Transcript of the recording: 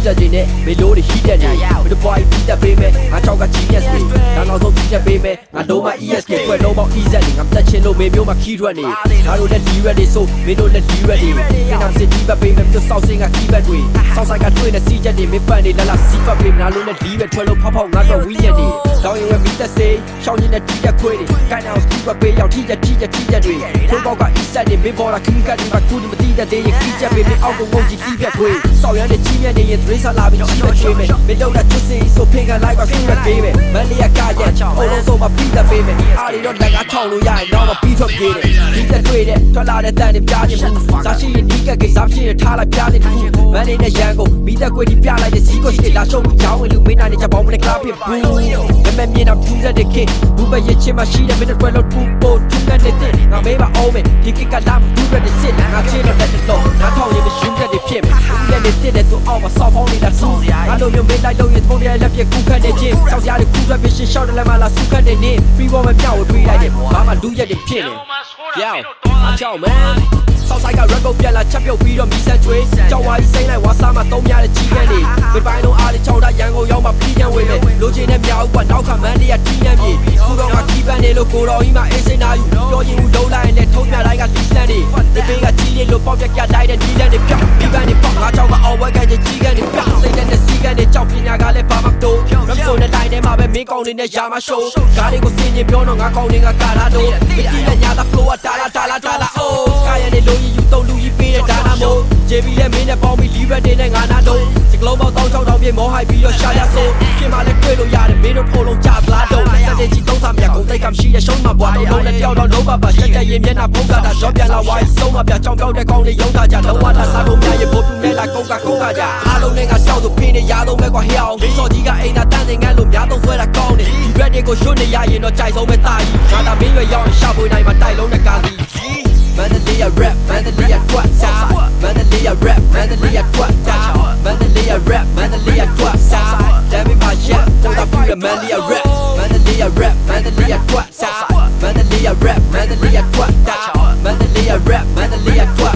ဆက်ခြင်းနဲ့မေလိုတွေရှိတဲ့နေမင်းတို့ boy ပြီးတဲ့ပေးမယ်ငါချောက်က genius တွေဒါနောက်ဆုံးပြီးတဲ့ပေးမယ်ငါလုံးမ ESK ခွဲလုံးပေါင်း EZ တွေငါတက်ချင်းလို့မေမျိုးမှာခီးထွက်နေငါတို့လက်ဒီရက်တွေဆိုမင်းတို့လက်ဒီရက်တွေမင်းအောင်စစ်ဒီဘက်ပေးမယ်မင်းတို့စောက်စင်းကခီးဘက်တွေစောက်ဆိုင်ကတွေ့နေစီးချက်တွေမင်းပတ်နေလာစီးပတ်ပေးငါတို့လက်ဒီရက်ထွက်လို့ဖောက်ဖောက်ငါတော့ဝီးရက်တွေတောင်းရင်မီးသက်စေးရှောင်းနေတဲ့တီးတဲ့ခွေးတွေကိုင်းအောင်စီးပတ်ပေးရောက်ထိချက်တွေထိုးပေါက်က EZ တွေမင်းပေါ်လာခီးကတ်တွေမှာခုဒီမတီးတဲ့သေးရင်ခီးချက်ပေးမင်းအောက်ကိုဝုန်းကြီးတီးပြက်ခွေးစောက်ရမ်းတဲ့ကြီးမြတ်နေရင်သတင်းစာလာပြီးကြီးမချွေးမယ်မင်းတို့လက်ချွတ်စီဆိုဖင်ကန်လိုက်ပါစီးပတ်ပေးမယ်မန်လေးကကရဲ့အုံလုံးဆိုမှပြီးတဲ့ပေးမယ်အားတွေတော့လက်ကထောက်လို့ရရင်တော့မပြီးထွက်ပြေးတယ်ဒီတက်တွေ့တဲ့ထွက်လာတဲ့တန်တွေပြခြင်းဘူးစားရှိရင်ဒီကကိစ္စဖြစ်ရင်ထားလိုက်ပြခြင်းတစ်ခုမန်လေးနဲ့ရန်ကုန်မိသက်ကွေးဒီပြလိုက်တဲ့စီးကိုရှိလာရှုံးပြီးကြောင်းဝင်လူမင်းနိုင်တဲ့ချက်ပေါင်းမနဲ့ကလာဖြစ်ဘူးမမမြင်တော့ထူးတဲ့ခင်ဘူးပဲရချင်မှရှိတဲ့မင်းတို့လို့ထူပို့ထူးတဲ့တဲ့ငါမေးပါအောင်မယ်ဒီကိကလာမဘူးတဲ့စစ်ငါချေတော့တဲ့တော့ငါထောက်ရင်မရှုံးတဲ့ဖြစ်မယ်ဦးလည်းနေတဲ့သူအောက်မှာစောက်ဖောင်းနေတာသူငါလိုမျိုးမင်းလိုက်လို့ရင်ထုံးရလက်ပြကူခတ်နေခြင်းကြောက်စရာတွေကူထွက်ပြီးရှင်းရှောက်တယ်လည်းမလားစုခတ်နေနေ free ball မပြောင်းဝေးလိုက်တယ်ဘာမှလူရက်တွေဖြစ်နေယောက်အချောင်းမန်ဆောက်ဆိုင်က record ပြန်လာချက်ပြုတ်ပြီးတော့မီးဆက်ကျွေးကြောက်ဝါကြီးစိမ့်လိုက်ဝါစားမှာသုံးရတဲ့ကြီးကန်းတွေပြပိုင်းလုံးအားလေးချောင်းတာရန်ကုန်ရောက်မှပြီးညံဝေးမယ်လိုချင်တဲ့မြောက်ကနောက်ခါမန်းလေးကတီးနှံပြေခုတော့ကကြီးပန်းနေလို့ကိုတော်ကြီးမှအေးစိမ့်နာယူပြောရင်ဦးလုံးလိုက်ရင်လည်းထုံးမြတိုင်းကလီစလန်တွေဒီပေးကကြီးလေးလို့ပေါက်ပြက်တိုင်းတဲ့ဒီလန်တွေပြောက်ဒီပန်းတွေပေါက်ငါချောင်းကအော်ဝဲကကြီးကန်းတွေပြောက်စိမ့်တဲ့စီကန်းတွေကြောက်ပညာကလည်းဘာမှမတိုးရမ်ဆိုတဲ့တိုင်းထဲမှာပဲမင်းကောင်းနေတဲ့ရာမရှိုးကားတွေကိုစင်ရင်ပြောတော့ငါကောင်းတွေကကာလာတော့မကြည့်တဲ့ညာသာ flow ကတာလာအိုးကားရတဲ့လူကြီးယူတော့လူကြီးပေးတဲ့ဒါနာမို့ JB နဲ့မင်းနဲ့ပေါင်းပြီးလီရက်တွေနဲ့ငါနာတော့စကလုံးပေါင်း3600ပြည့်မောဟိုက်ပြီးတော့ရှာရဆိုပြင်မှာလည်းတွေ့လို့ရတယ်မင်းတို့ထိုးလုံးကြသလားတော့တက်တဲ့ကြီးသုံးစားမြတ်ကုန်တိတ်ကမရှိတဲ့ရှုံးမှာဘွားတော့လုံးနဲ့တယောက်တော့လုံးပါရှက်တဲ့ရင်မျက်နှာဖုံးတာတော့ပြန်လာဝိုင်းဆုံးမှာပြကြောင်ပြောက်တဲ့ကောင်းတွေရုံးထားကြလုံးဝလာစားလို့မြရဲ့ဘိုးပြူနဲ့လာကုန်းကကြအားလုံးနဲ့ငါရှောက်သူဖင်းနေရတော့မဲ့ကွာဟျောင်းစော်ကြီးကအိမ်သာတန်းနေငန်းလို့များတော့ဆွဲတာကောင်းတယ်ဒီရက်တွေကိုရွှတ်နေရရင်တော့ကြိုက်ဆုံးပဲတာကြီးငါသာမင်းရွယ်ရောက်ရှာဖွေနိုင်မှာတိုက်လုံးနဲ့ကားစီMandalay rap, Mandalay twat, Mandalay rap, Mandalay twat, Mandalay rap, Mandalay twat, damn it my shit, hold up for the Mandalay rap, Mandalay rap, Mandalay twat, Mandalay rap, Mandalay twat, Mandalay rap, Mandalay twat.